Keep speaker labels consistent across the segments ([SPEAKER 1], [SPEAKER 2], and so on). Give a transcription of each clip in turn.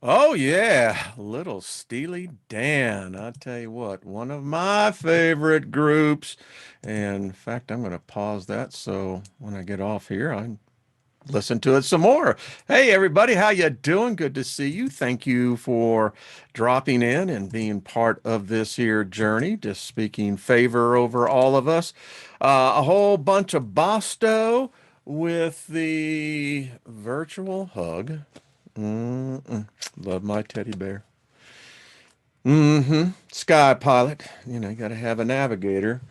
[SPEAKER 1] Oh yeah, little Steely Dan. I tell you what, one of my favorite groups. And in fact, I'm going to pause that so when I get off here, I listen to it some more. Hey everybody, how you doing? Good to see you. Thank you for dropping in and being part of this here journey. Just speaking favor over all of us. A whole bunch of Bosto with the virtual hug. Mm-mm. Love my teddy bear. Sky pilot. You got to have a navigator.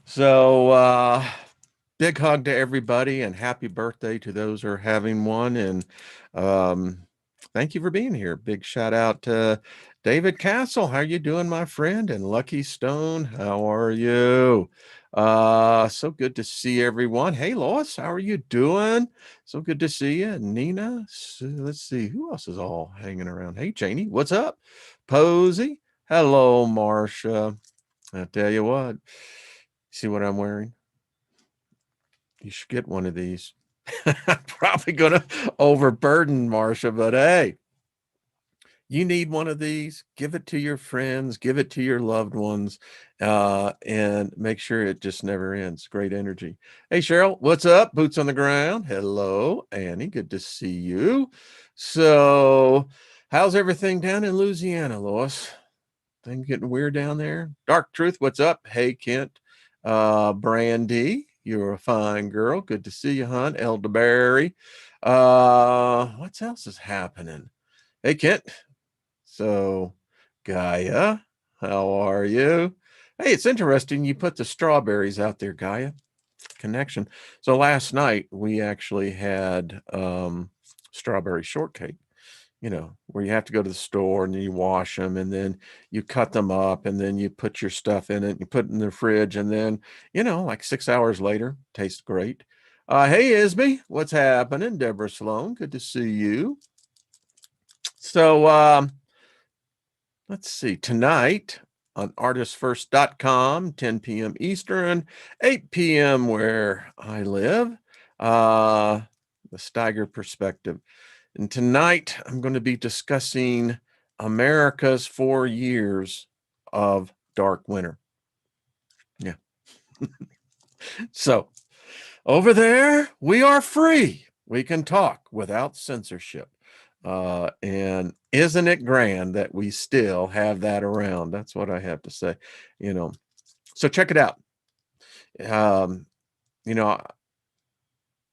[SPEAKER 1] So, big hug to everybody and happy birthday to those who are having one. And um, thank you for being here. Big shout out to David Castle. How you doing, my friend? And Lucky Stone, how are you? So good to see everyone. Hey, Lois, how are you doing? So good to see you. Nina, so let's see who else is all hanging around. Hey, Janie, what's up? Posey, hello, Marsha. I tell you what, see what I'm wearing? You should get one of these. I'm probably going to overburden Marsha, but hey, you need one of these. Give it to your friends, give it to your loved ones, and make sure it just never ends. Great energy. Hey, Cheryl, what's up? Boots on the ground. Hello, Annie. Good to see you. So, how's everything down in Louisiana, Lois? Things getting weird down there? Dark Truth, what's up? Hey, Kent. Brandy, you're a fine girl. Good to see you, hon. Elderberry. What else is happening? Hey, Kent. So, Gaia, how are you? Hey, it's interesting you put the strawberries out there, Gaia. Connection. So last night we actually had strawberry shortcake, where you have to go to the store and then you wash them and then you cut them up and then you put your stuff in it, and you put it in the fridge, and then, like 6 hours later, tastes great. Hey, Isby, what's happening? Deborah Sloan, good to see you. So, let's see, tonight on artistfirst.com, 10 p.m. Eastern, 8 p.m. where I live, the Steiger Perspective. And tonight I'm going to be discussing America's 4 years of dark winter. Yeah. So over there, we are free. We can talk without censorship. And isn't it grand that we still have that around? That's what I have to say. You know, so check it out. Um, you know,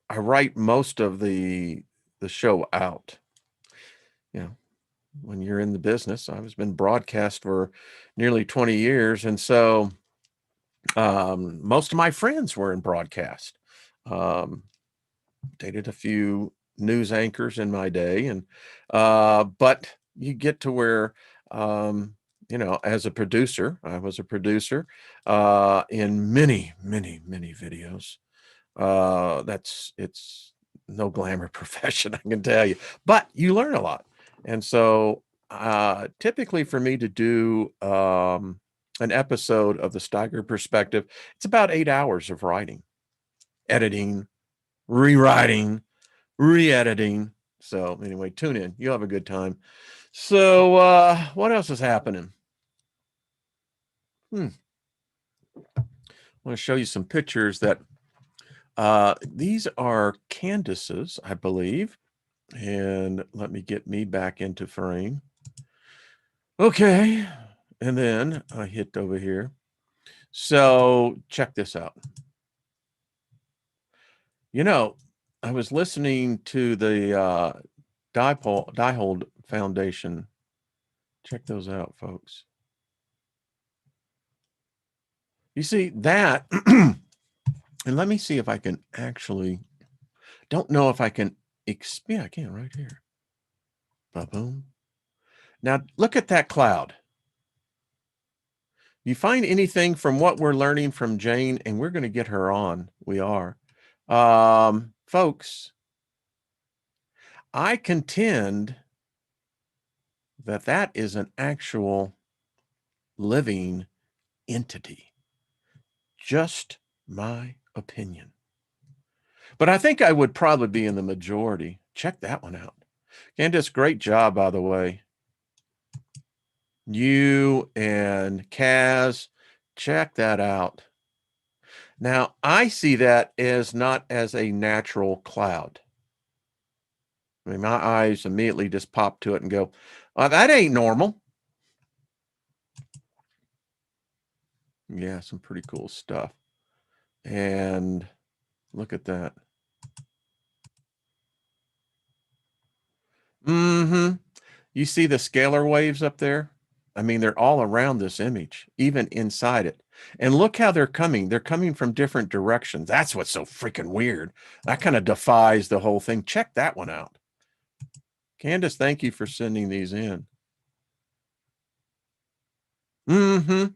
[SPEAKER 1] I write most of the show out. You know, when you're in the business, I've been broadcast for nearly 20 years, and so most of my friends were in broadcast. Um, Dated a few news anchors in my day, and but you get to where as a producer, I was a producer in many, many, many videos. It's no glamour profession, I can tell you, but you learn a lot. And so typically for me to do an episode of the Steiger Perspective, it's about 8 hours of writing, editing, rewriting, re-editing. So anyway, tune in. You'll have a good time. So what else is happening? I want to show you some pictures that these are Candace's, I believe. And let me get me back into frame. Okay. And then I hit over here. So check this out. I was listening to the Diehold Foundation. Check those out, folks. You see that, and let me see if I can actually, don't know if I can, yeah, I can right here. Ba-boom. Now look at that cloud. You find anything from what we're learning from Jane, and we're going to get her on. We are. Folks, I contend that that is an actual living entity. Just my opinion. But I think I would probably be in the majority. Check that one out. Candace, great job, by the way. You and Kaz, check that out. Now, I see that as not as a natural cloud. I mean, my eyes immediately just pop to it and go, that ain't normal. Yeah, some pretty cool stuff. And look at that. Mm-hmm. You see the scalar waves up there? I mean, they're all around this image, even inside it. And look how they're coming. They're coming from different directions. That's what's so freaking weird. That kind of defies the whole thing. Check that one out. Candace, thank you for sending these in. Mm-hmm.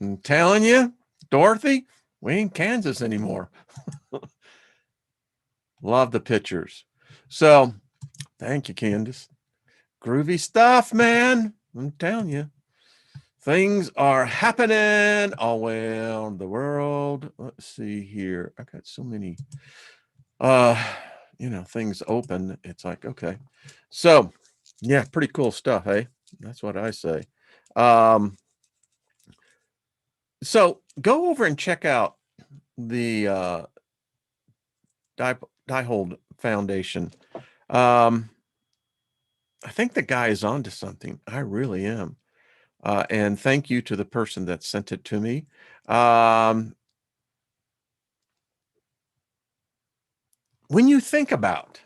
[SPEAKER 1] I'm telling you, Dorothy, we ain't Kansas anymore. Love the pictures. So thank you, Candace. Groovy stuff, man. I'm telling you. Things are happening all around the world. Let's see here. I got so many things open. It's like, okay. So yeah, pretty cool stuff, hey? That's what I say. So go over and check out the Diehold Foundation. I think the guy is onto something. I really am. And thank you to the person that sent it to me. When you think about,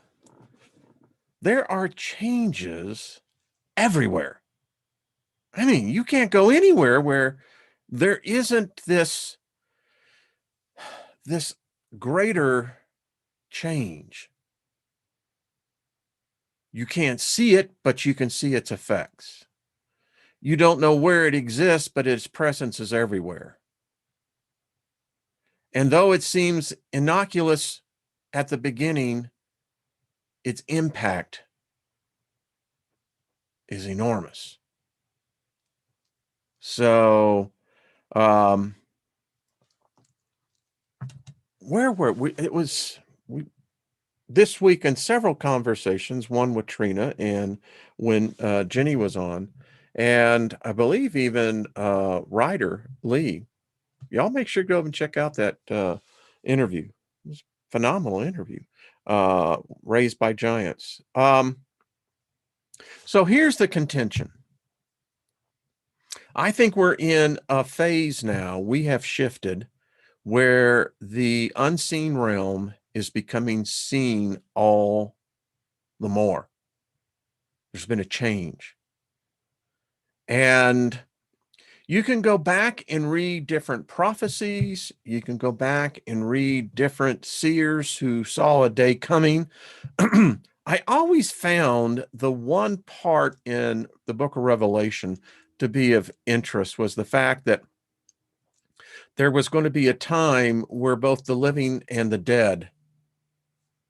[SPEAKER 1] there are changes everywhere. I mean, you can't go anywhere where there isn't this greater change. You can't see it, but you can see its effects. You don't know where it exists, but its presence is everywhere. And though it seems innocuous at the beginning, its impact is enormous. So, where were we? It was this week in several conversations, one with Trina and when Jenny was on, and I believe even Ryder Lee. Y'all make sure to go and check out that interview. It was a phenomenal interview. Raised by Giants. So here's the contention. I think we're in a phase now. We have shifted where the unseen realm is becoming seen all the more. There's been a change. And you can go back and read different prophecies. You can go back and read different seers who saw a day coming. I always found the one part in the book of Revelation to be of interest was the fact that there was going to be a time where both the living and the dead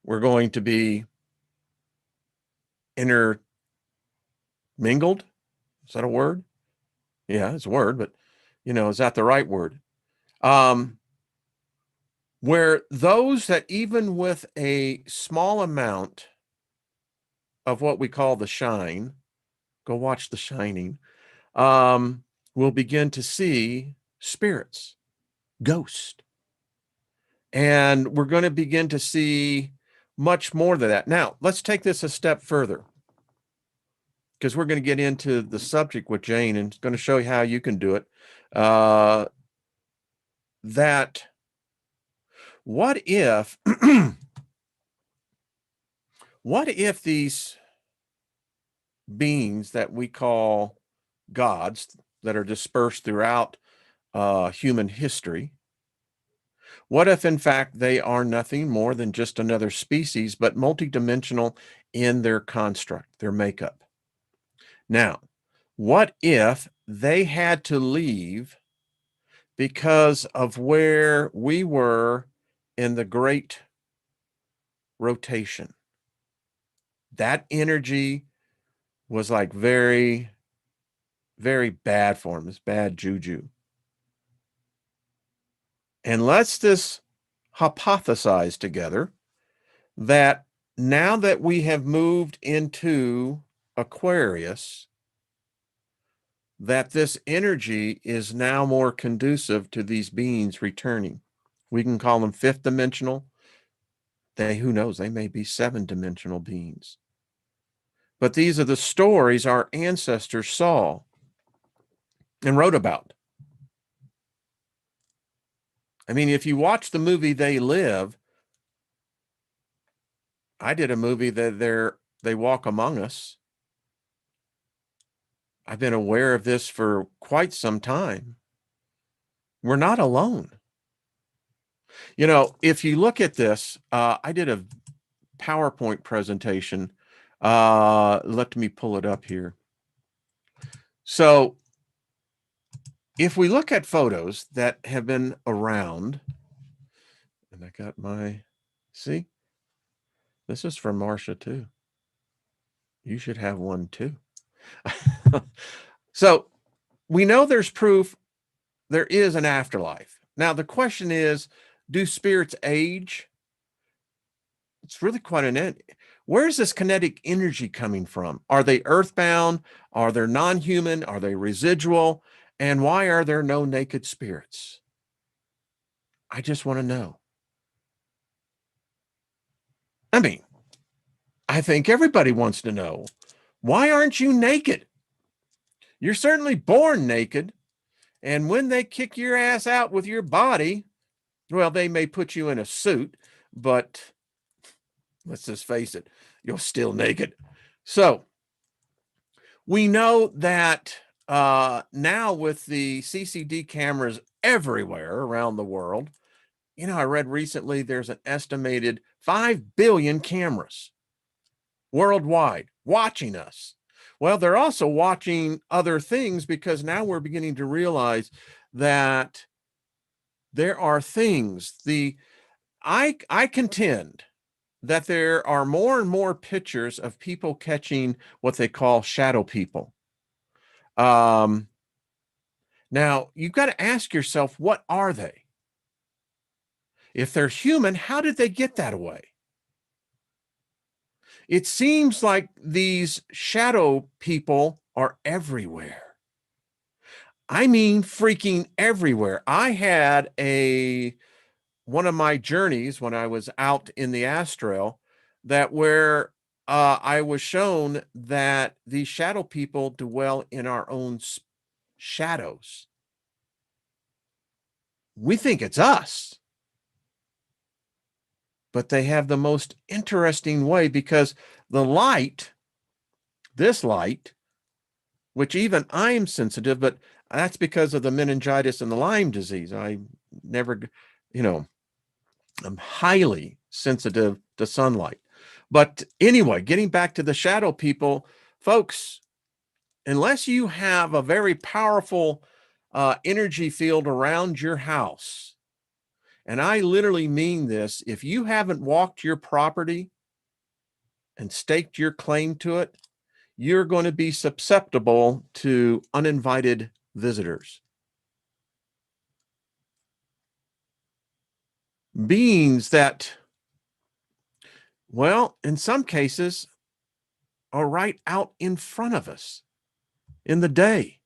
[SPEAKER 1] were going to be intermingled. Is that a word? Yeah, it's a word, but is that the right word? Where those that even with a small amount of what we call the shine, go watch The Shining, will begin to see spirits, ghosts. And we're going to begin to see much more than that. Now, let's take this a step further, because we're going to get into the subject with Jane and it's going to show you how you can do it. That what if what if these beings that we call gods that are dispersed throughout human history, what if in fact they are nothing more than just another species, but multidimensional in their construct, their makeup? Now, what if they had to leave because of where we were in the great rotation? That energy was like very, very bad for them. It's bad juju. And let's just hypothesize together that now that we have moved into Aquarius, that this energy is now more conducive to these beings returning. We can call them fifth dimensional. Who knows, they may be seven dimensional beings. But these are the stories our ancestors saw and wrote about. I mean, if you watch the movie They Live, I did a movie that they walk among us. I've been aware of this for quite some time. We're not alone. You know, if you look at this, I did a PowerPoint presentation. Let me pull it up here. So if we look at photos that have been around, and I got see, this is from Marsha too. You should have one too. So we know there's proof there is an afterlife. Now, the question is, do spirits age? It's really quite where's this kinetic energy coming from? Are they earthbound? Are they non-human? Are they residual? And why are there no naked spirits? I just want to know. I mean, I think everybody wants to know. Why aren't you naked? You're certainly born naked. And when they kick your ass out with your body, well, they may put you in a suit, but let's just face it, you're still naked. So we know that now with the CCD cameras everywhere around the world, you know, I read recently there's an estimated 5 billion cameras worldwide watching us. Well, they're also watching other things because now we're beginning to realize that there are things. I contend that there are more and more pictures of people catching what they call shadow people. Now you've got to ask yourself, what are they? If they're human, how did they get that way? It seems like these shadow people are everywhere. I mean, freaking everywhere. I had one of my journeys when I was out in the astral that where I was shown that these shadow people dwell in our own shadows. We think it's us, but they have the most interesting way because the light, this light, which even I'm sensitive, but that's because of the meningitis and the Lyme disease. I never, you know, I'm highly sensitive to sunlight. But anyway, getting back to the shadow people, folks, unless you have a very powerful energy field around your house, and I literally mean this, if you haven't walked your property and staked your claim to it, you're going to be susceptible to uninvited visitors. Beings that, well, in some cases, are right out in front of us in the day.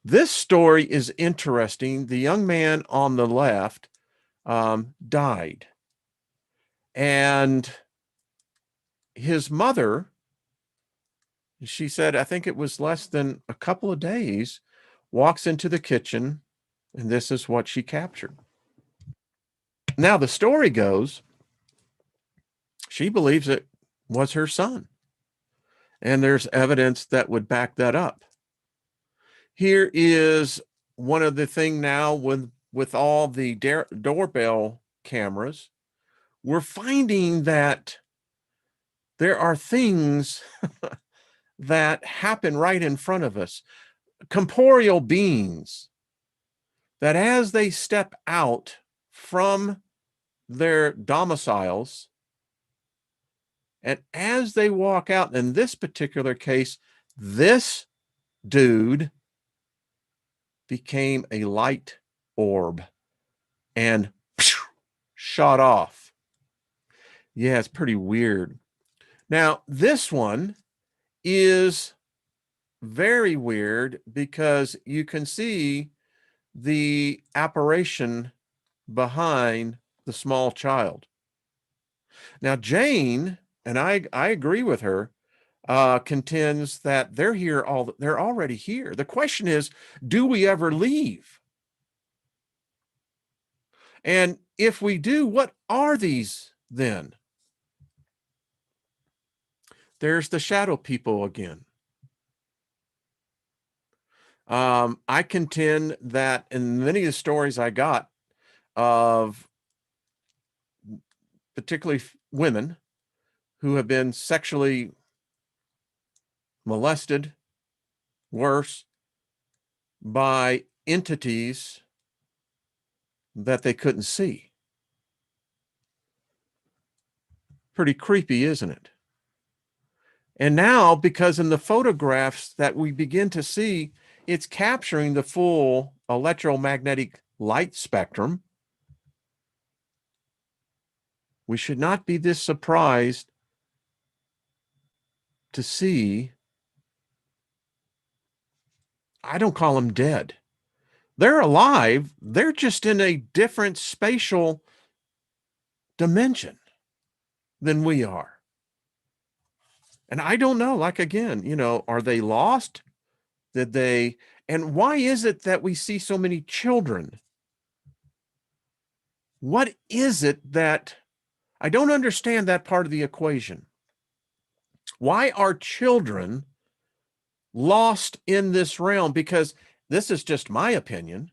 [SPEAKER 1] This story is interesting. The young man on the left died. And his mother, she said, I think it was less than a couple of days, walks into the kitchen, and this is what she captured. Now, the story goes, she believes it was her son. And there's evidence that would back that up. Here is one of the thing now with all the doorbell cameras, we're finding that there are things that happen right in front of us. Corporeal beings that as they step out from their domiciles and as they walk out, in this particular case, this dude became a light orb and shot off. Yeah, it's pretty weird. Now, this one is very weird because you can see the apparition behind the small child. Now, Jane, and I agree with her, contends that they're already here. The question is, do we ever leave? And if we do, what are these then? There's the shadow people again. I contend that in many of the stories I got of particularly women who have been sexually molested, worse, by entities that they couldn't see. Pretty creepy, isn't it? And now, because in the photographs that we begin to see, it's capturing the full electromagnetic light spectrum, we should not be this surprised to see, I don't call them dead. They're alive. They're just in a different spatial dimension than we are. And I don't know, like again, are they lost? Did they, and why is it that we see so many children? What is it that, I don't understand that part of the equation. Why are children lost in this realm? Because this is just my opinion.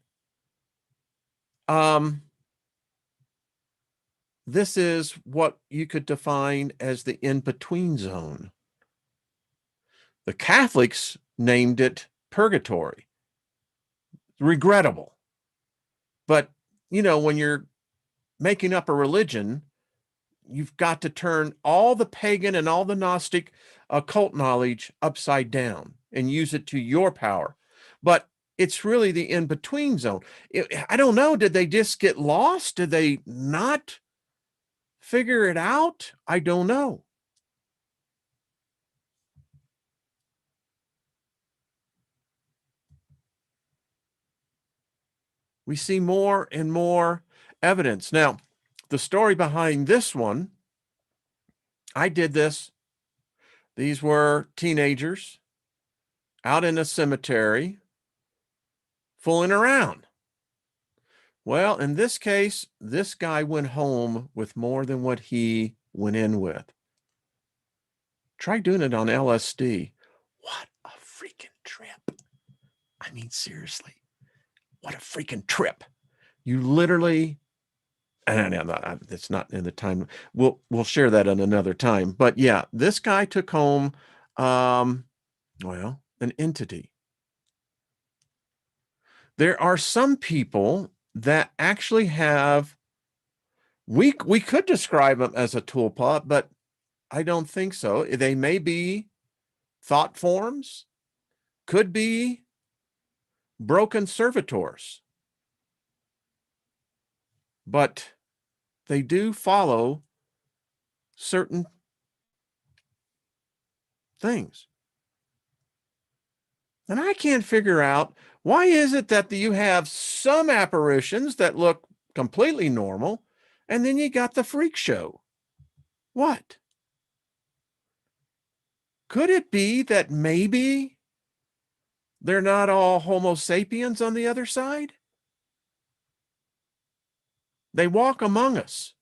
[SPEAKER 1] This is what you could define as the in-between zone. The Catholics named it purgatory. Regrettable. But, when you're making up a religion, you've got to turn all the pagan and all the Gnostic occult knowledge upside down and use it to your power. But it's really the in-between zone. I don't know. Did they just get lost? Did they not figure it out? I don't know. We see more and more evidence. Now, the story behind this one, I did this. These were teenagers out in a cemetery fooling around. Well, in this case, this guy went home with more than what he went in with. Try doing it on LSD. What a freaking trip. I mean, seriously, what a freaking trip. You literally, and it's not in the time. We'll share that in another time. But yeah, this guy took home, an entity. There are some people that actually have, we could describe them as a toolpot, but I don't think so. They may be thought forms, could be broken servitors, but they do follow certain things. And I can't figure out, why is it that you have some apparitions that look completely normal, and then you got the freak show? What? Could it be that maybe they're not all Homo sapiens on the other side? They walk among us.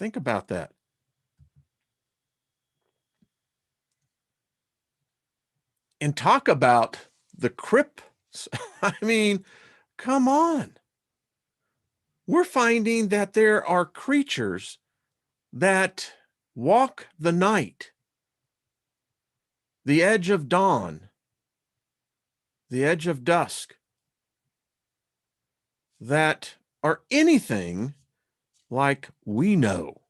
[SPEAKER 1] Think about that. And talk about the crypts. I mean, come on. We're finding that there are creatures that walk the night, the edge of dawn, the edge of dusk, that are anything like we know.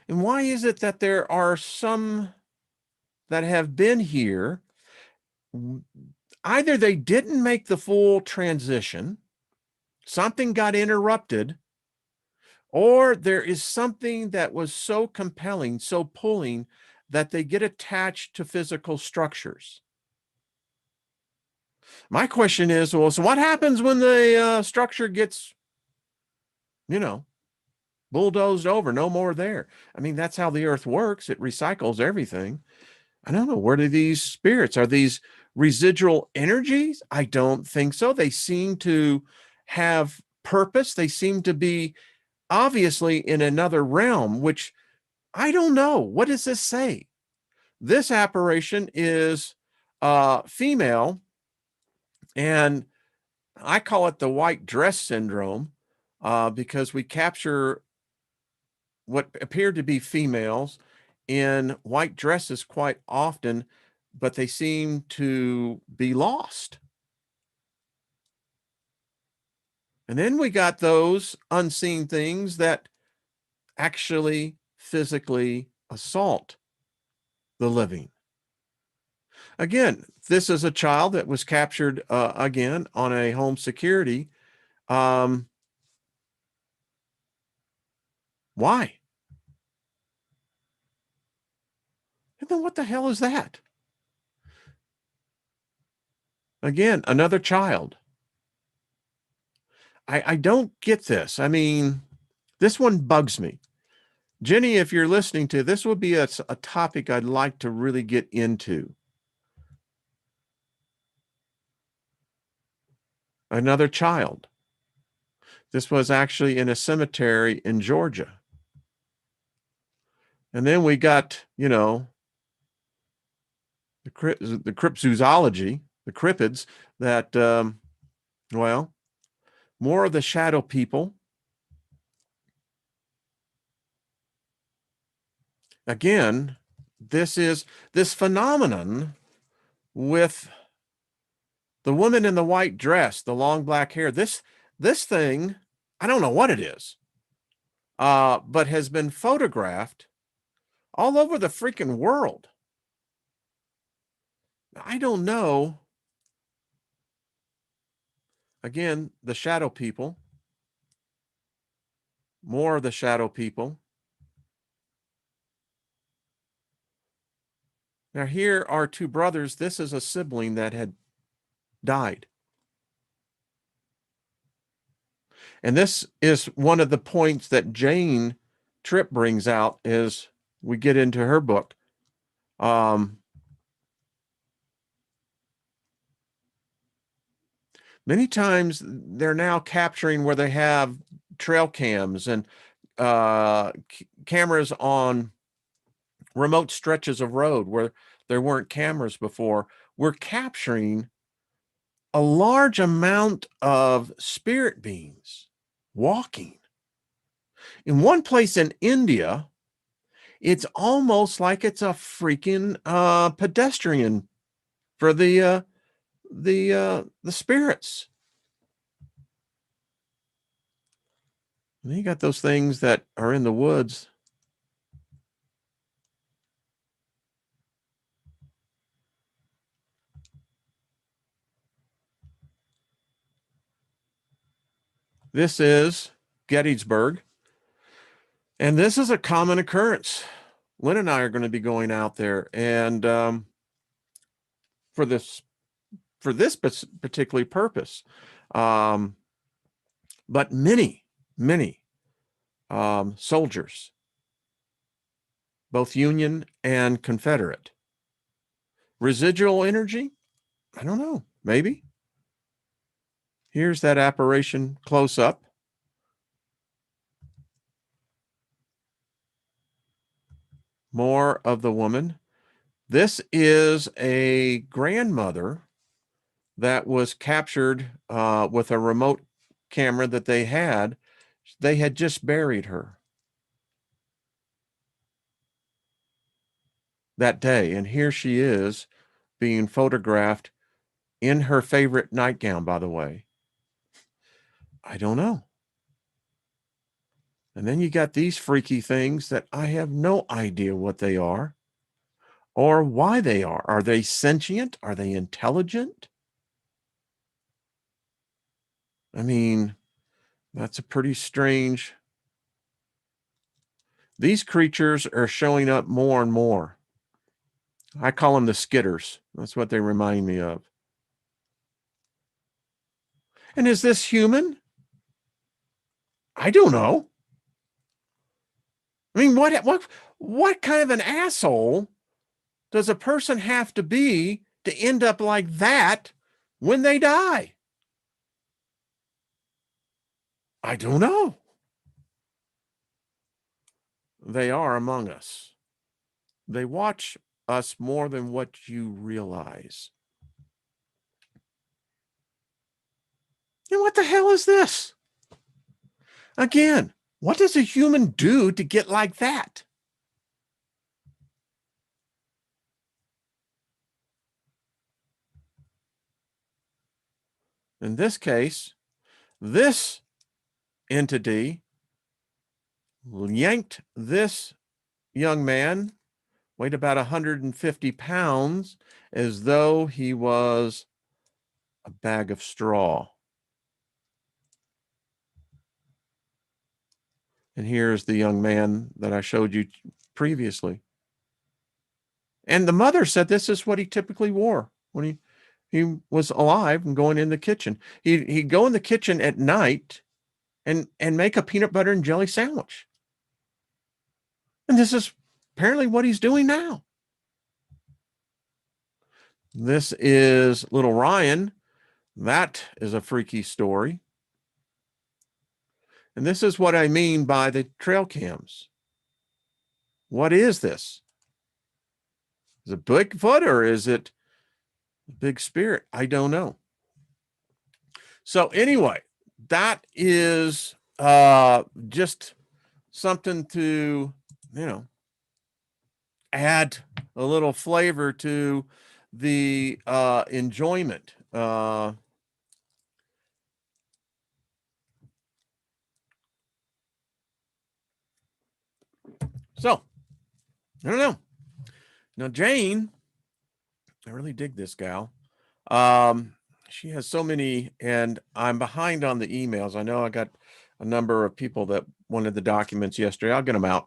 [SPEAKER 1] And why is it that there are some that have been here? either they didn't make the full transition, something got interrupted, or there is something that was so compelling, so pulling, that they get attached to physical structures. My question is, well, so what happens when the structure gets, bulldozed over? No more there. I mean, that's how the earth works. It recycles everything. I don't know. Where do these spirits? Are these residual energies? I don't think so. They seem to have purpose. They seem to be obviously in another realm, which I don't know. What does this say? This apparition is female, and I call it the white dress syndrome because we capture what appear to be females in white dresses quite often, but they seem to be lost. And then we got those unseen things that actually physically assault the living. Again, this is a child that was captured again on a home security. Why? And then what the hell is that? Again, another child. I don't get this. I mean, this one bugs me. Jenny, if you're listening to this, would be a topic I'd like to really get into. Another child. This was actually in a cemetery in Georgia. And then we got, the cryptozoology, the cryptids that, more of the shadow people. Again, this phenomenon with the woman in the white dress, the long black hair. This thing, I don't know what it is, but has been photographed all over the freaking world. I don't know. Again, the shadow people, more of the shadow people. Now, here are two brothers. This is a sibling that had died. And this is one of the points that Jane Tripp brings out as we get into her book. Many times they're now capturing where they have trail cams and cameras on remote stretches of road where there weren't cameras before. We're capturing a large amount of spirit beings walking. In one place in India, it's almost like it's a freaking pedestrian for the spirits. And then you got those things that are in the woods. This is Gettysburg. And this is a common occurrence. Lynn and I are going to be going out there, and for this particular purpose. But many soldiers, both Union and Confederate. Residual energy? I don't know. Maybe. Here's that apparition close up. More of the woman. This is a grandmother that was captured with a remote camera that they had. They had just buried her that day. And here she is being photographed in her favorite nightgown, by the way. I don't know. And then you got these freaky things that I have no idea what they are or why they are. Are they sentient? Are they intelligent? I mean, that's a pretty strange. These creatures are showing up more and more. I call them the skitters. That's what they remind me of. And is this human? I don't know. I mean, what kind of an asshole does a person have to be to end up like that when they die? I don't know. They are among us. They watch us more than what you realize. And what the hell is this? Again, what does a human do to get like that? In this case, this entity yanked this young man, weighed about 150 pounds, as though he was a bag of straw. And here's the young man that I showed you previously. And the mother said this is what he typically wore when he was alive and going in the kitchen. He'd go in the kitchen at night and make a peanut butter and jelly sandwich. And this is apparently what he's doing now. This is little Ryan. That is a freaky story. And this is what I mean by the trail cams. What is this? Is it Bigfoot or is it a big spirit? I don't know. So anyway, that is just something to, add a little flavor to the enjoyment. So, I don't know. Now, Jane, I really dig this gal. She has so many, and I'm behind on the emails. I know I got a number of people that wanted the documents yesterday. I'll get them out.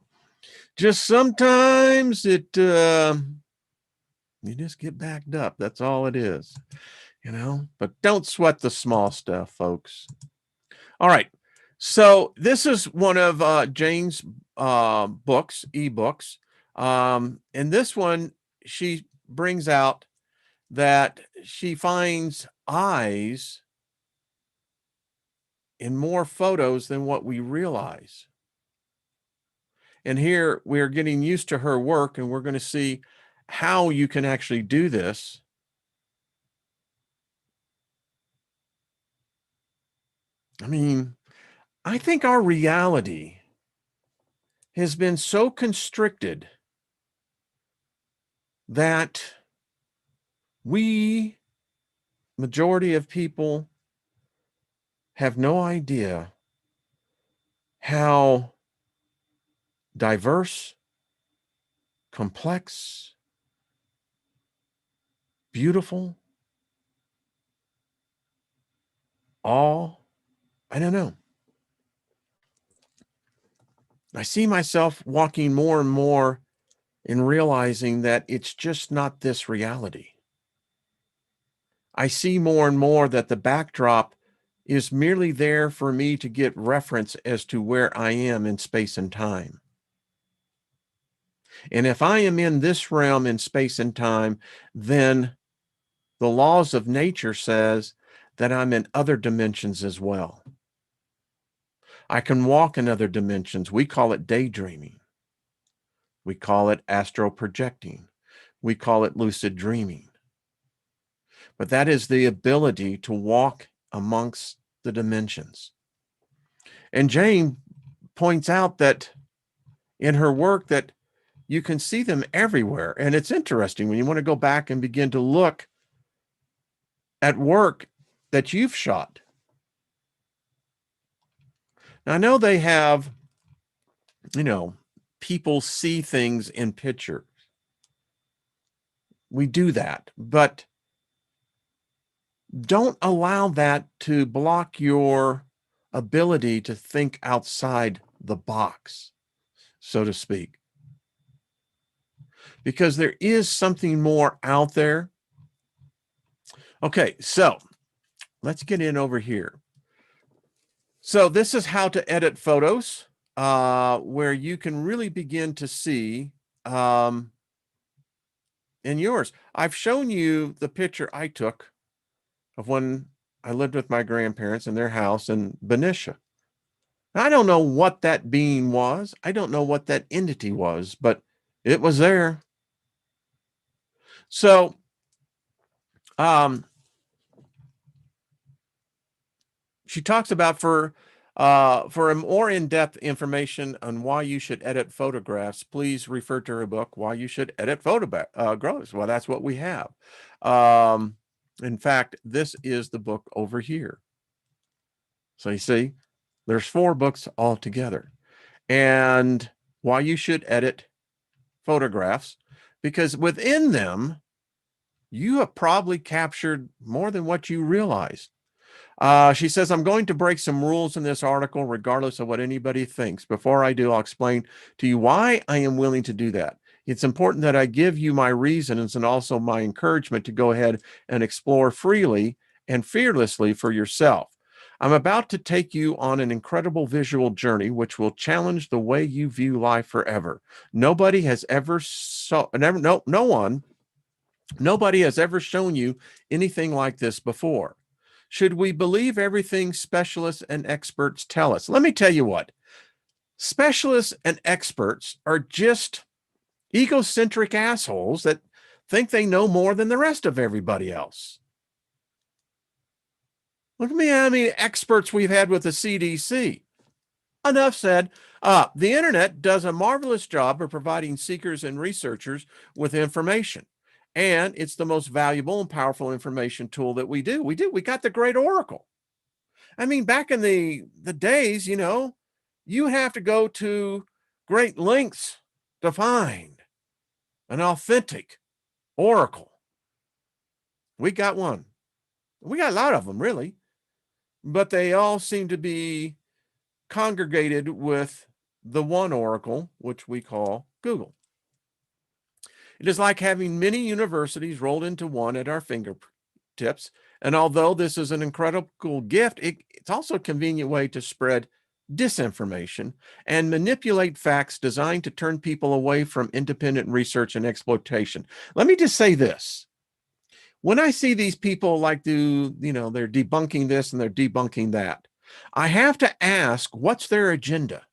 [SPEAKER 1] Just sometimes you just get backed up. That's all it is, but don't sweat the small stuff, folks. All right. So this is one of Jane's books, ebooks. And this one, she brings out that she finds eyes in more photos than what we realize. And here we're getting used to her work, and we're going to see how you can actually do this. I mean, I think our reality has been so constricted that we, majority of people, have no idea how diverse, complex, beautiful, I don't know. I see myself walking more and more and realizing that it's just not this reality. I see more and more that the backdrop is merely there for me to get reference as to where I am in space and time. And if I am in this realm in space and time, then the laws of nature says that I'm in other dimensions as well. I can walk in other dimensions. We call it daydreaming. We call it astral projecting. We call it lucid dreaming. But that is the ability to walk amongst the dimensions. And Jane points out that in her work that you can see them everywhere. And it's interesting when you want to go back and begin to look at work that you've shot. Now, I know they have, people see things in pictures. We do that, but Don't allow that to block your ability to think outside the box, so to speak, because there is something more out there. Okay, so let's get in over here. So this is how to edit photos, where you can really begin to see in yours. I've shown you the picture I took of when I lived with my grandparents in their house in Benicia. I don't know what that being was. I don't know what that entity was, but it was there. So, she talks about for a more in-depth information on why you should edit photographs, please refer to her book, Why You Should Edit Photographs. Well, that's what we have. In fact, this is the book over here. So you see, there's 4 books altogether. And why you should edit photographs, because within them, you have probably captured more than what you realized. She says, I'm going to break some rules in this article, regardless of what anybody thinks. Before I do, I'll explain to you why I am willing to do that. It's important that I give you my reasons and also my encouragement to go ahead and explore freely and fearlessly for yourself. I'm about to take you on an incredible visual journey, which will challenge the way you view life forever. Nobody has ever nobody has ever shown you anything like this before. Should we believe everything specialists and experts tell us? Let me tell you what, specialists and experts are just egocentric assholes that think they know more than the rest of everybody else. Look at me, how many experts we've had with the CDC. Enough said. The internet does a marvelous job of providing seekers and researchers with information. And it's the most valuable and powerful information tool that we do. We got the great Oracle. I mean, back in the days, you have to go to great lengths to find an authentic Oracle. We got one. We got a lot of them, really, but they all seem to be congregated with the one Oracle, which we call Google. It is like having many universities rolled into one at our fingertips. And although this is an incredible gift, it's also a convenient way to spread disinformation and manipulate facts designed to turn people away from independent research and exploitation. Let me just say this. When I see these people like they're debunking this and they're debunking that, I have to ask, what's their agenda?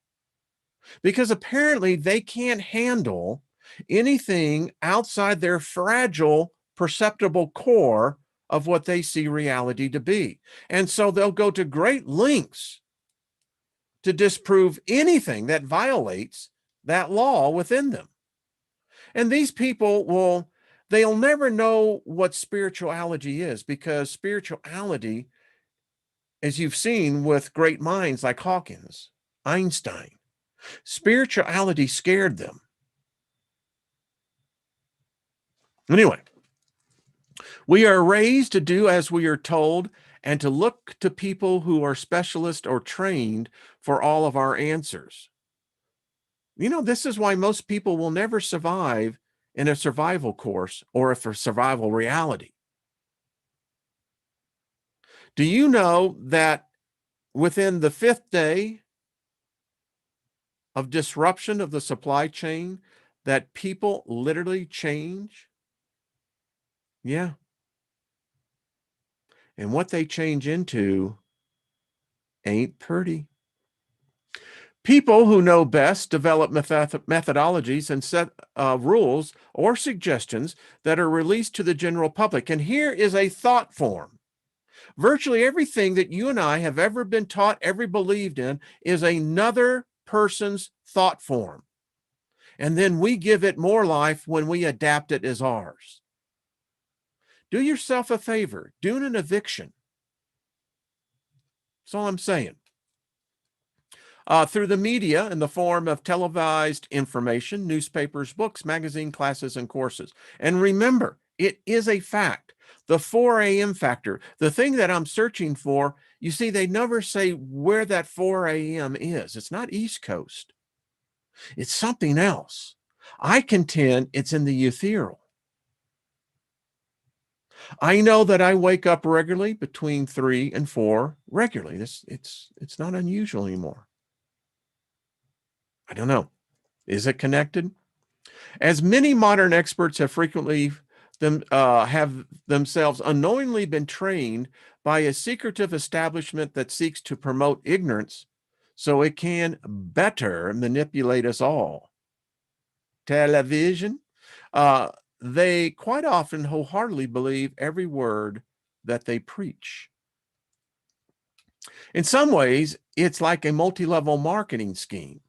[SPEAKER 1] Because apparently they can't handle anything outside their fragile, perceptible core of what they see reality to be. And so they'll go to great lengths to disprove anything that violates that law within them. And these people they'll never know what spirituality is, because spirituality, as you've seen with great minds like Hawkins, Einstein, spirituality scared them. Anyway, we are raised to do as we are told and to look to people who are specialists or trained for all of our answers. This is why most people will never survive in a survival course or a survival reality. Do you know that within the 5th day of disruption of the supply chain, that people literally change? Yeah. And what they change into ain't pretty. People who know best develop methodologies and set rules or suggestions that are released to the general public. And here is a thought form. Virtually everything that you and I have ever been taught, ever believed in, is another person's thought form. And then we give it more life when we adapt it as ours. Do yourself a favor. Do an eviction. That's all I'm saying. Through the media in the form of televised information, newspapers, books, magazine, classes, and courses. And remember, it is a fact. The 4 a.m. factor, the thing that I'm searching for, you see, they never say where that 4 a.m. is. It's not East Coast. It's something else. I contend it's in the ethereal. I know that I wake up regularly between 3 and 4 regularly. It's not unusual anymore. I don't know. Is it connected? As many modern experts have frequently have themselves unknowingly been trained by a secretive establishment that seeks to promote ignorance so it can better manipulate us all. Television. They quite often wholeheartedly believe every word that they preach. In some ways, it's like a multi-level marketing scheme.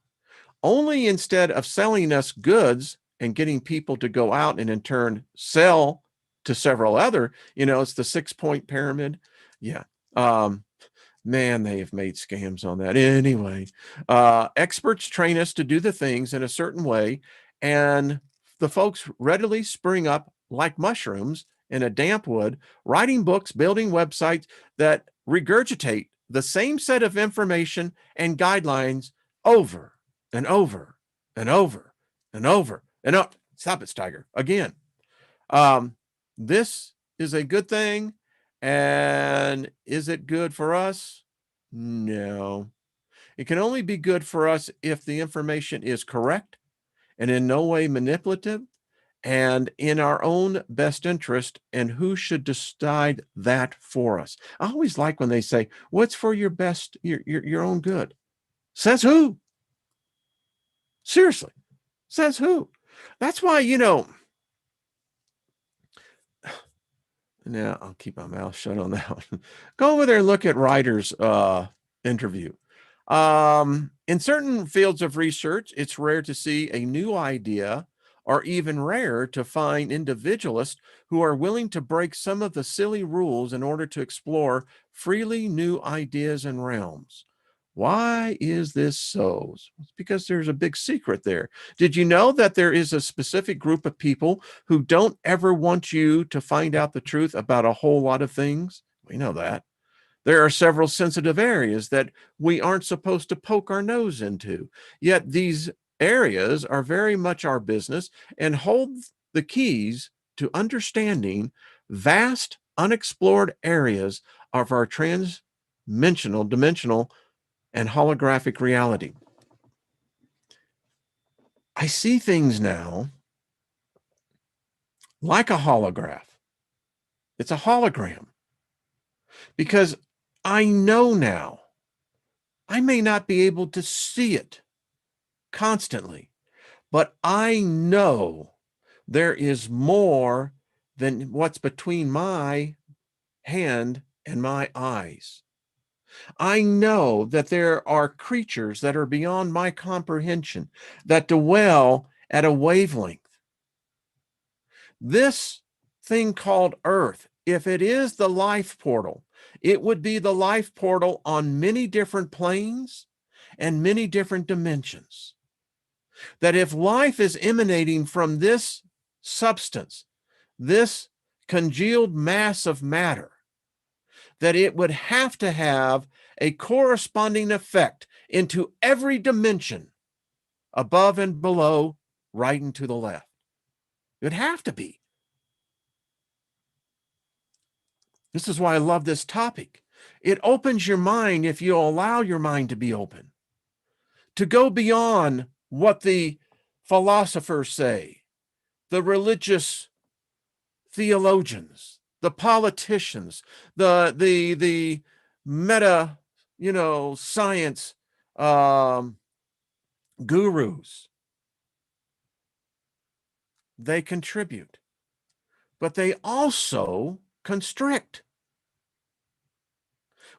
[SPEAKER 1] Only instead of selling us goods and getting people to go out and in turn sell to several other, it's the 6-point pyramid. Yeah. Man, they have made scams on that. Anyway, experts train us to do the things in a certain way, and the folks readily spring up like mushrooms in a damp wood, writing books, building websites that regurgitate the same set of information and guidelines over and over and over and over and over. Stop it, Steiger. Again, this is a good thing. And is it good for us? No. It can only be good for us if the information is correct and in no way manipulative and in our own best interest. And who should decide that for us? I always like when they say, what's for your best, your own good? Says who? Seriously, says who? That's why, now I'll keep my mouth shut on that one. Go over there and look at Ryder's interview. In certain fields of research, it's rare to see a new idea, or even rarer to find individualists who are willing to break some of the silly rules in order to explore freely new ideas and realms. Why is this so? It's because there's a big secret there. Did you know that there is a specific group of people who don't ever want you to find out the truth about a whole lot of things? We know that. There are several sensitive areas that we aren't supposed to poke our nose into. Yet these areas are very much our business and hold the keys to understanding vast, unexplored areas of our dimensional, and holographic reality. I see things now like a holograph. It's a hologram because I know now I may not be able to see it constantly, but I know there is more than what's between my hand and my eyes. I know that there are creatures that are beyond my comprehension that dwell at a wavelength. This thing called Earth, if it is the life portal, it would be the life portal on many different planes and many different dimensions. That if life is emanating from this substance, this congealed mass of matter, that it would have to have a corresponding effect into every dimension, above and below, right and to the left. It would have to be. This is why I love this topic. It opens your mind if you allow your mind to be open, to go beyond what the philosophers say, the religious theologians, the politicians, the meta, science gurus. They contribute, but they also constrict.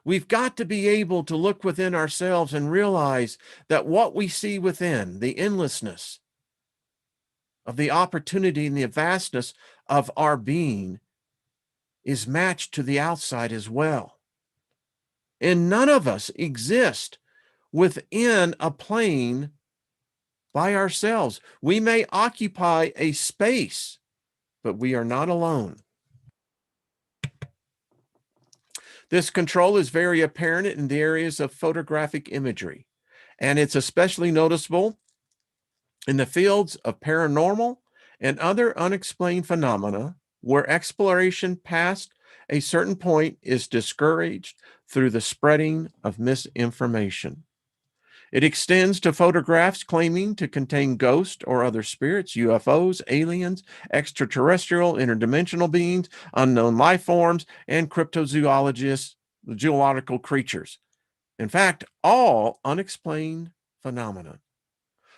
[SPEAKER 1] We've got to be able to look within ourselves and realize that what we see within, the endlessness of the opportunity and the vastness of our being, is matched to the outside as well. And none of us exist within a plane by ourselves. We may occupy a space, but we are not alone. This control is very apparent in the areas of photographic imagery, and it's especially noticeable in the fields of paranormal and other unexplained phenomena where exploration past a certain point is discouraged through the spreading of misinformation. It extends to photographs claiming to contain ghosts or other spirits, UFOs, aliens, extraterrestrial, interdimensional beings, unknown life forms, and cryptozoologists, zoological creatures. In fact, all unexplained phenomena.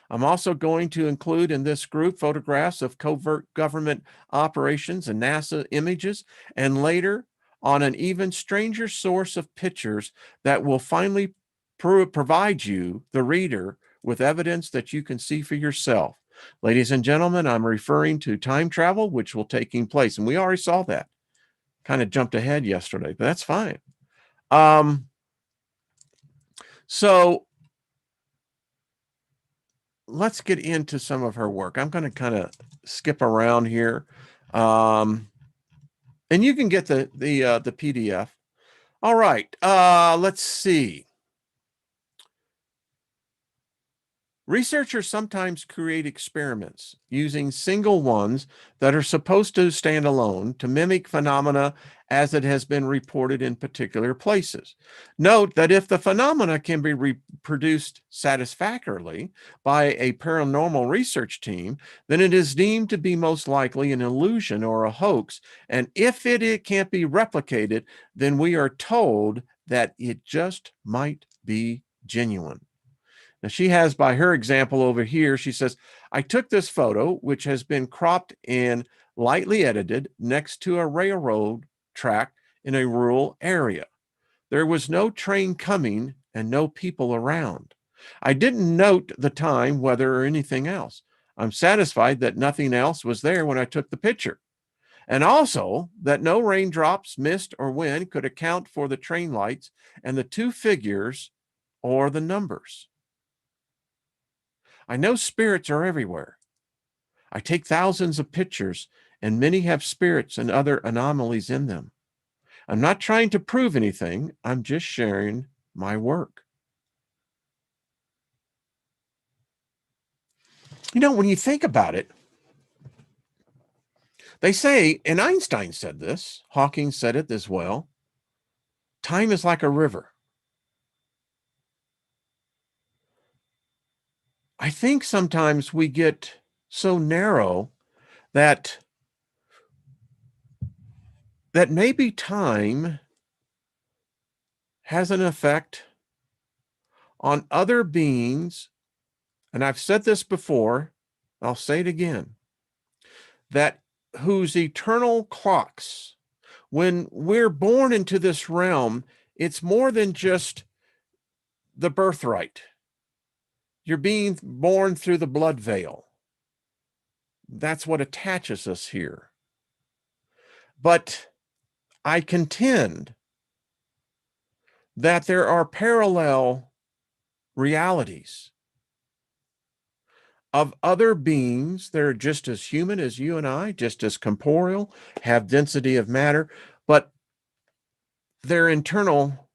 [SPEAKER 1] I'm also going to include in this group photographs of covert government operations and NASA images, and later on an even stranger source of pictures that will finally provide you, the reader, with evidence that you can see for yourself. Ladies and gentlemen, I'm referring to time travel, which will taking place. And we already saw that. Kind of jumped ahead yesterday, but that's fine. So let's get into some of her work. I'm going to kind of skip around here. And you can get the PDF. All right. Let's see. Researchers sometimes create experiments using single ones that are supposed to stand alone to mimic phenomena as it has been reported in particular places. Note that if the phenomena can be reproduced satisfactorily by a paranormal research team, then it is deemed to be most likely an illusion or a hoax. And if it can't be replicated, then we are told that it just might be genuine. Now, she has, by her example over here, she says, I took this photo, which has been cropped and lightly edited next to a railroad track in a rural area. There was no train coming and no people around. I didn't note the time, weather, or anything else. I'm satisfied that nothing else was there when I took the picture. And also that no raindrops, mist, or wind could account for the train lights and the two figures or the numbers. I know spirits are everywhere. I take thousands of pictures, and many have spirits and other anomalies in them. I'm not trying to prove anything. I'm just sharing my work. You know, when you think about it, they say, and Einstein said this, Hawking said it as well, time is like a river. I think sometimes we get so narrow that maybe time has an effect on other beings. And I've said this before, I'll say it again, that whose eternal clocks, when we're born into this realm, it's more than just the birthright. You're being born through the blood veil. That's what attaches us here. But I contend that there are parallel realities of other beings that are just as human as you and I, just as corporeal, have density of matter, but their internal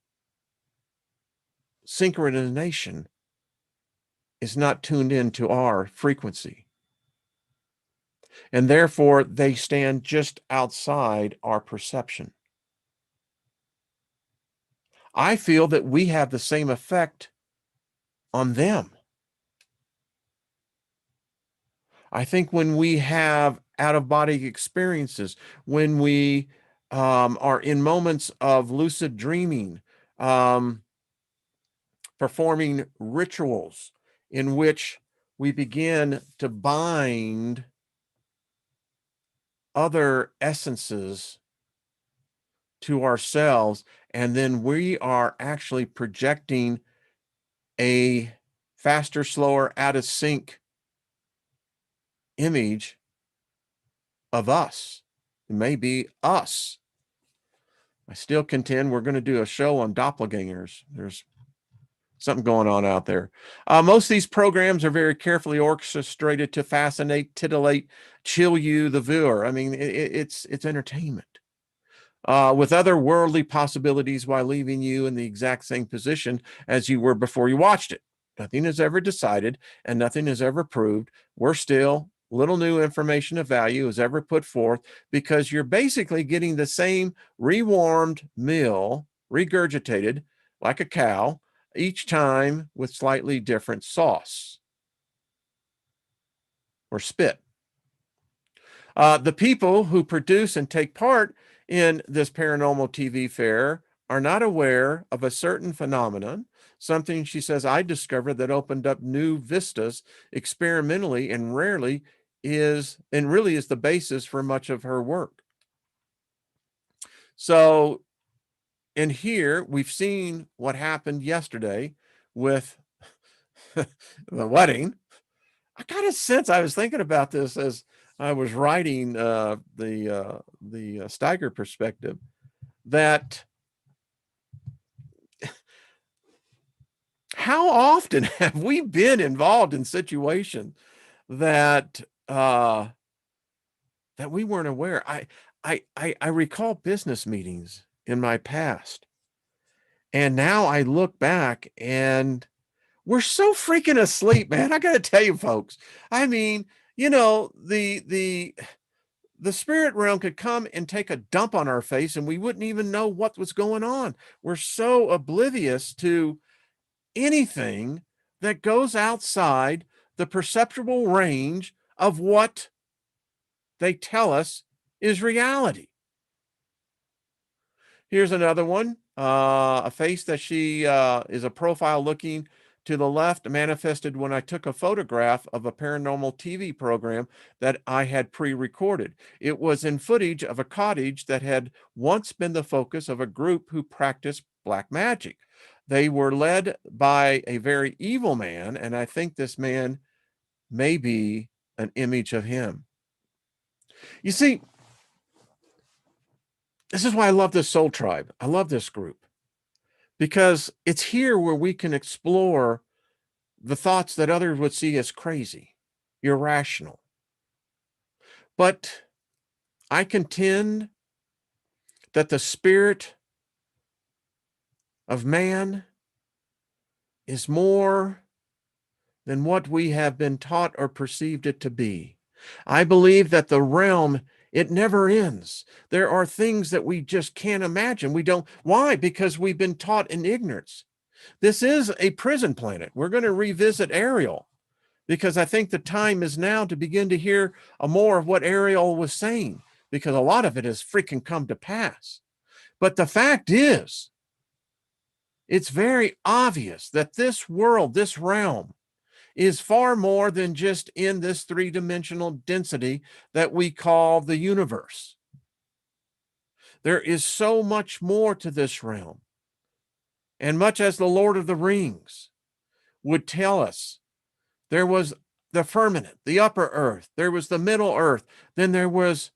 [SPEAKER 1] synchronization is not tuned into our frequency. And therefore, they stand just outside our perception. I feel that we have the same effect on them. I think when we have out-of-body experiences, when we are in moments of lucid dreaming, performing rituals in which we begin to bind other essences to ourselves, and then we are actually projecting a faster, slower, out of sync image of us. It may be us. I still contend we're going to do a show on doppelgangers. There's something going on out there. Most of these programs are very carefully orchestrated to fascinate, titillate, chill you, the viewer. I mean, it's entertainment. with other worldly possibilities while leaving you in the exact same position as you were before you watched it. Nothing is ever decided and nothing is ever proved. We're still little new information of value is ever put forth because you're basically getting the same rewarmed meal regurgitated like a cow each time with slightly different sauce or spit. The people who produce and take part in this paranormal TV fair are not aware of a certain phenomenon, something she says I discovered that opened up new vistas experimentally and really is the basis for much of her work. So in here, we've seen what happened yesterday with the wedding. I got a sense, I was thinking about this as I was writing the Steiger Perspective, that how often have we been involved in situations that that we weren't aware? I recall business meetings in my past, and now I look back and we're so freaking asleep, man. I got to tell you, folks. I mean, the spirit realm could come and take a dump on our face and we wouldn't even know what was going on. We're so oblivious to anything that goes outside the perceptible range of what they tell us is reality. Here's another one. A face that she is a profile looking to the left manifested when I took a photograph of a paranormal TV program that I had pre-recorded. It was in footage of a cottage that had once been the focus of a group who practiced black magic. They were led by a very evil man, and I think this man may be an image of him. You see, this is why I love this soul tribe. I love this group because it's here where we can explore the thoughts that others would see as crazy, irrational. But I contend that the spirit of man is more than what we have been taught or perceived it to be. I believe that the realm, it never ends. There are things that we just can't imagine. We don't. Why? Because we've been taught in ignorance. This is a prison planet. We're going to revisit Ariel because I think the time is now to begin to hear more of what Ariel was saying, because a lot of it has freaking come to pass. But the fact is, it's very obvious that this world, this realm, is far more than just in this three-dimensional density that we call the universe. There is so much more to this realm. And much as the Lord of the Rings would tell us, there was the firmament, the upper earth, there was the middle earth, then there was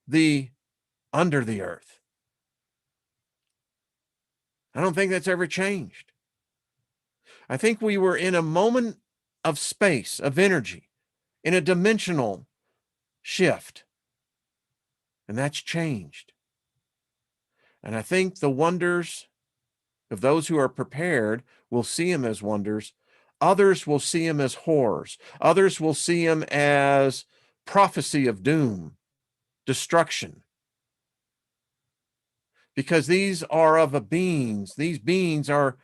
[SPEAKER 1] the under the earth. I don't think that's ever changed. I think we were in a moment of space, of energy, in a dimensional shift, and that's changed. And I think the wonders of those who are prepared will see them as wonders. Others will see them as horrors. Others will see them as prophecy of doom, destruction. Because these are of a beings. These beings are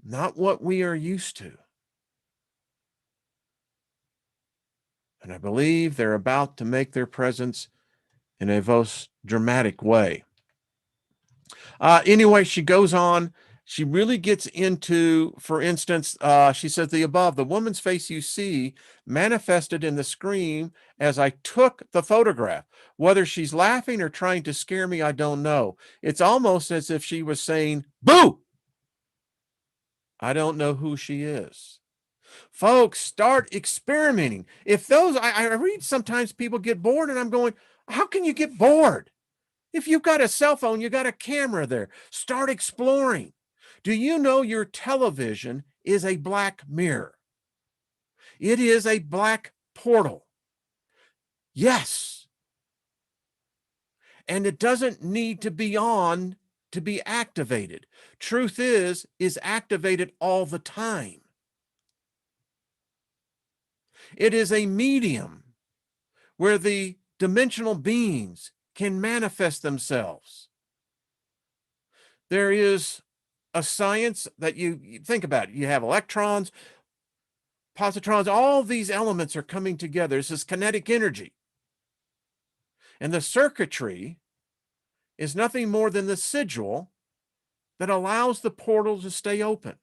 [SPEAKER 1] not what we are used to. And I believe they're about to make their presence in a most dramatic way. Anyway, she goes on. She really gets into, for instance, she says the above, the woman's face you see manifested in the screen as I took the photograph. Whether she's laughing or trying to scare me, I don't know. It's almost as if she was saying, boo! I don't know who she is. Folks, start experimenting. If those, I read sometimes people get bored and I'm going, how can you get bored? If you've got a cell phone, you got a camera there. Start exploring. Do you know your television is a black mirror? It is a black portal. Yes. and it doesn't need to be on to be activated. Truth is activated all the time. It is a medium where the dimensional beings can manifest themselves. There is a science that you think about. You have electrons, positrons, all these elements are coming together. This is kinetic energy. And the circuitry is nothing more than the sigil that allows the portal to stay open.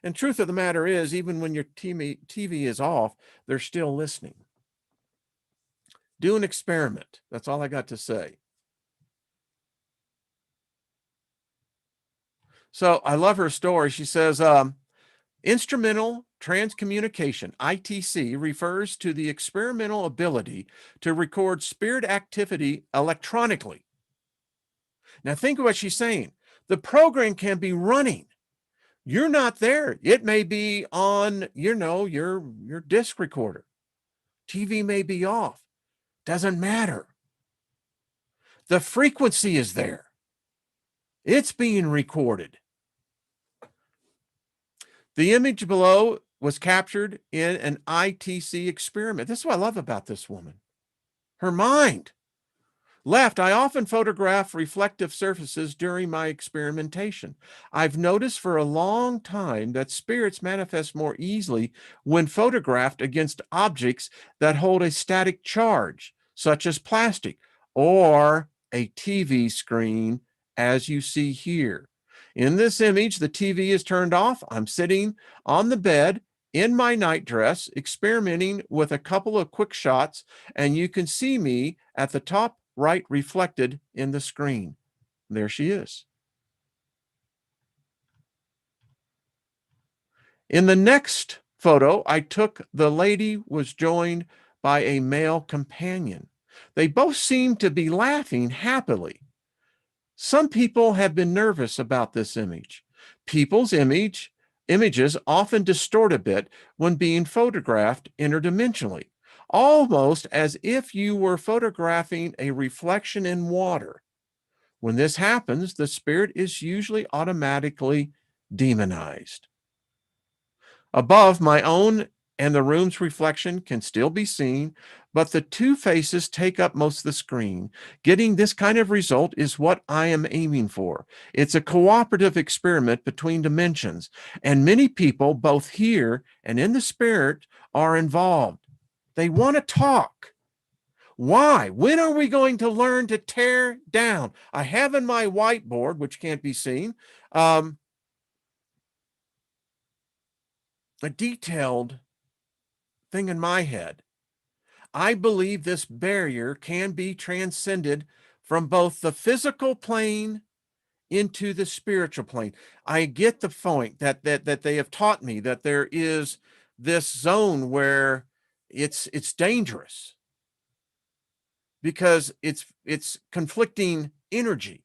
[SPEAKER 1] And truth of the matter is, even when your TV is off, they're still listening. Do an experiment. That's all I got to say. So I love her story. She says, instrumental transcommunication, ITC, refers to the experimental ability to record spirit activity electronically. Now think of what she's saying. The program can be running. You're not there. It may be on, your disc recorder. TV may be off. Doesn't matter. The frequency is there. It's being recorded. The image below was captured in an ITC experiment. This is what I love about this woman. Her mind. Left, I often photograph reflective surfaces during my experimentation. I've noticed for a long time that spirits manifest more easily when photographed against objects that hold a static charge, such as plastic or a TV screen, as you see here. In this image, the TV is turned off. I'm sitting on the bed in my night dress, experimenting with a couple of quick shots, and you can see me at the top right reflected in the screen. There she is. In the next photo I took, the lady was joined by a male companion. They both seemed to be laughing happily. Some people have been nervous about this image. People's images often distort a bit when being photographed interdimensionally, almost as if you were photographing a reflection in water. When this happens, the spirit is usually automatically demonized. Above, my own and the room's reflection can still be seen, but the two faces take up most of the screen. Getting this kind of result is what I am aiming for. It's a cooperative experiment between dimensions, and many people, both here and in the spirit, are involved. They want to talk. Why? When are we going to learn to tear down? I have in my whiteboard, which can't be seen, a detailed thing in my head. I believe this barrier can be transcended from both the physical plane into the spiritual plane. I get the point that they have taught me that there is this zone where it's dangerous because it's conflicting energy.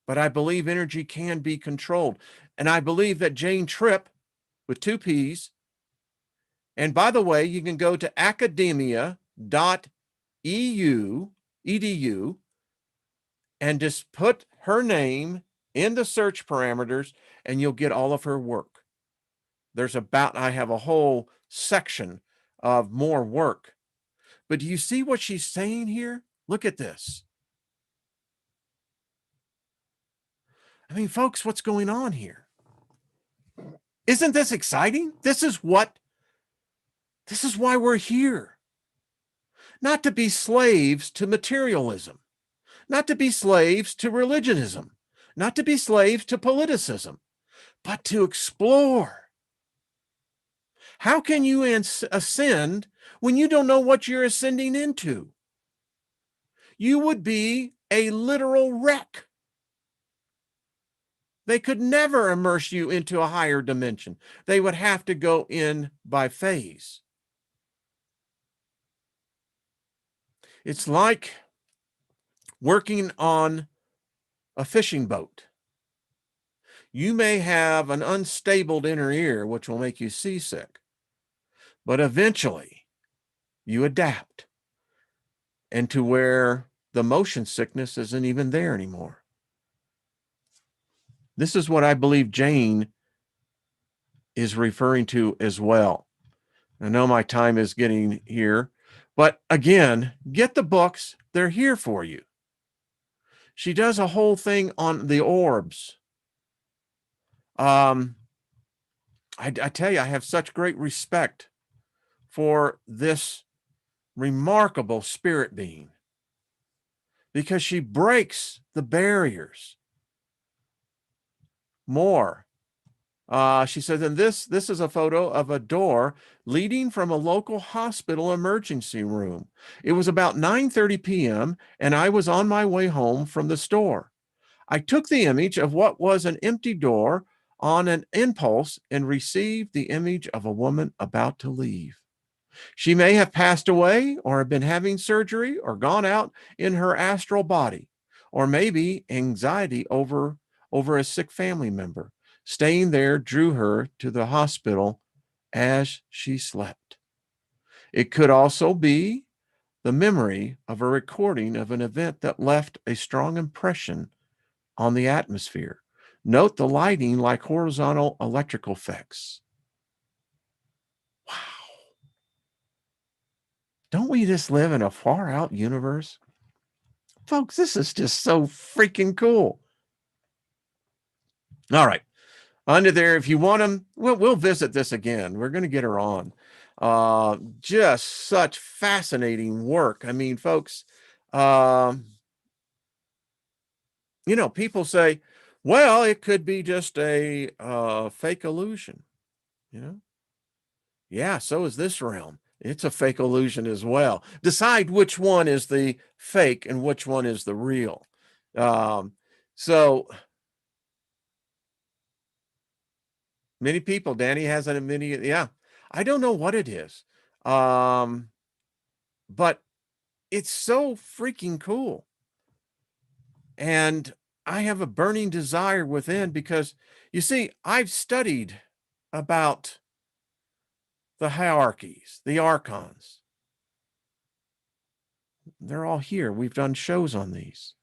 [SPEAKER 1] But I believe energy can be controlled. And I believe that Jane Tripp, with 2 P's, and by the way, you can go to academia.edu and just put her name in the search parameters and you'll get all of her work. I have a whole section of more work. But do you see what she's saying here? Look at this. I mean, folks, what's going on here? Isn't this exciting? This is why we're here. Not to be slaves to materialism, not to be slaves to religionism, not to be slaves to politicism, but to explore. How can you ascend when you don't know what you're ascending into? You would be a literal wreck. They could never immerse you into a higher dimension. They would have to go in by phase. It's like working on a fishing boat. You may have an unstable inner ear, which will make you seasick, but eventually you adapt and to where the motion sickness isn't even there anymore. This is what I believe Jane is referring to as well. I know my time is getting here, but again, get the books. They're here for you. She does a whole thing on the orbs. I tell you, I have such great respect for this remarkable spirit being because she breaks the barriers more. She says, and this is a photo of a door leading from a local hospital emergency room. It was about 9:30 p.m. and I was on my way home from the store. I took the image of what was an empty door on an impulse and received the image of a woman about to leave. She may have passed away or have been having surgery or gone out in her astral body, or maybe anxiety over a sick family member. Staying there drew her to the hospital as she slept. It could also be the memory of a recording of an event that left a strong impression on the atmosphere. Note the lighting like horizontal electrical effects. Wow. Don't we just live in a far out universe? Folks, this is just so freaking cool. All right. Under there, if you want them, we'll visit this again. We're going to get her on. Just such fascinating work. I mean, folks, people say, well, it could be just a fake illusion. Yeah, so is this realm. It's a fake illusion as well. Decide which one is the fake and which one is the real. So many people, Danny has an immediate, yeah, I don't know what it is. But it's so freaking cool. And I have a burning desire within because, you see, I've studied about the hierarchies, the archons. They're all here. We've done shows on these.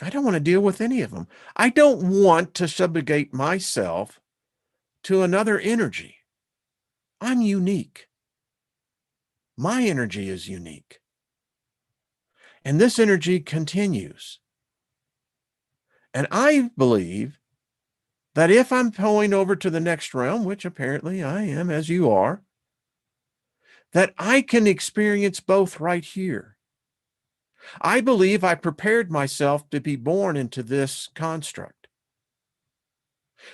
[SPEAKER 1] I don't want to deal with any of them. I don't want to subjugate myself to another energy. I'm unique. My energy is unique. And this energy continues. And I believe that if I'm going over to the next realm, which apparently I am, as you are, that I can experience both right here. I believe I prepared myself to be born into this construct.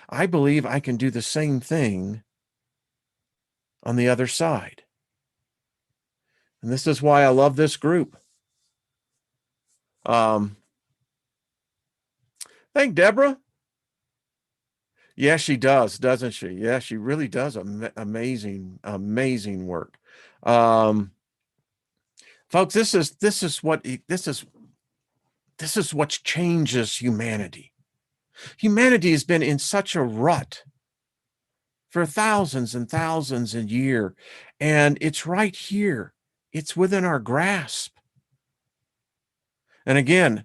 [SPEAKER 1] I believe I can do the same thing on the other side. And this is why I love this group. Thank Deborah. Yeah, she does, doesn't she? Yeah, she really does amazing, amazing work. Folks, this is what changes humanity. Humanity has been in such a rut for thousands and thousands a year, and it's right here. It's within our grasp. And again,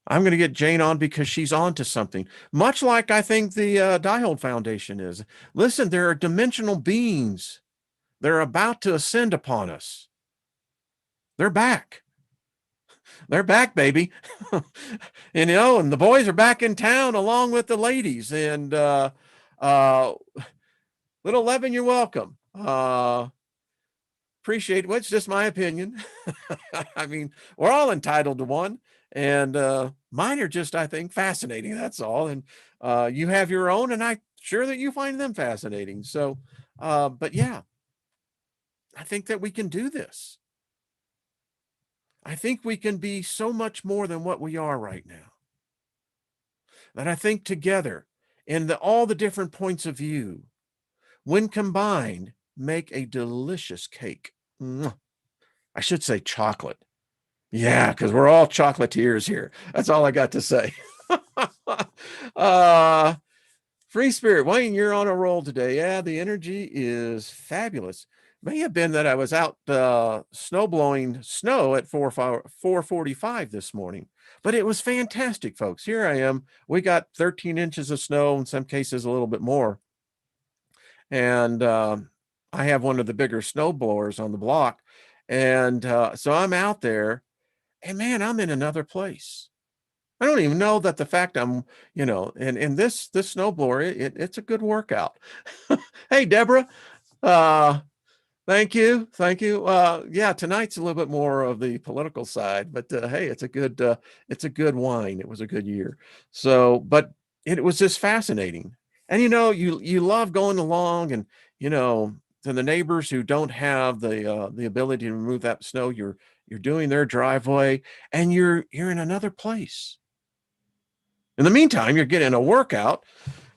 [SPEAKER 1] I'm going to get Jane on because she's on to something, much like I think the Diehold Foundation is. Listen, there are dimensional beings. They're about to ascend upon us. They're back. They're back, baby. And the boys are back in town along with the ladies. And little Levin, you're welcome. Appreciate it. Well, it's just my opinion. I mean, we're all entitled to one. And mine are just, I think, fascinating. That's all. And you have your own, and I'm sure that you find them fascinating. So, but yeah, I think that we can do this. I think we can be so much more than what we are right now. That I think together, in all the different points of view, when combined, make a delicious cake. I should say chocolate. Yeah, because we're all chocolatiers here. That's all I got to say. Free Spirit, Wayne, you're on a roll today. Yeah, the energy is fabulous. may have been that I was out snow blowing snow at 4:45 this morning, but it was fantastic, folks. Here I am. We got 13 inches of snow, in some cases a little bit more. And I have one of the bigger snow blowers on the block. And so I'm out there, and man, I'm in another place. I don't even know that the fact I'm, and this snowblower, it's a good workout. Hey, Deborah, uh, thank you. Thank you. Yeah, tonight's a little bit more of the political side, but hey, it's a good wine. It was a good year. So, but it was just fascinating. And you love going along, and to the neighbors who don't have the ability to remove that snow, you're doing their driveway, and you're in another place. In the meantime, you're getting a workout.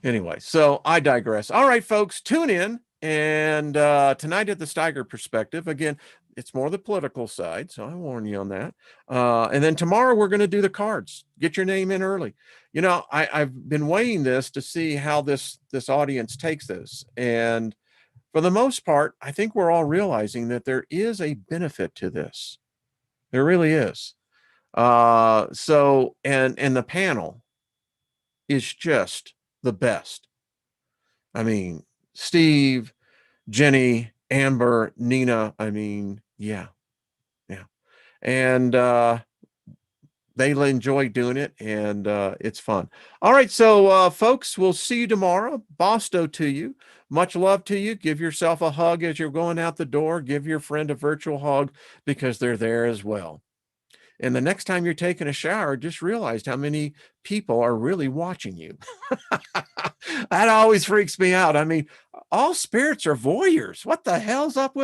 [SPEAKER 1] Anyway, so I digress. All right, folks, tune in. And tonight at the Steiger Perspective, again, it's more the political side, so I warn you on that. And then tomorrow we're going to do the cards. Get your name in early. I've been weighing this to see how this audience takes this. And for the most part, I think we're all realizing that there is a benefit to this. There really is. So, and the panel is just the best. I mean, Steve, Jenny, Amber, Nina. I mean, yeah. And they enjoy doing it, and it's fun. All right, so folks, we'll see you tomorrow. BOSTO to you. Much love to you. Give yourself a hug as you're going out the door. Give your friend a virtual hug, because they're there as well. And the next time you're taking a shower, just realize how many people are really watching you. That always freaks me out. I mean, all spirits are voyeurs. What the hell's up with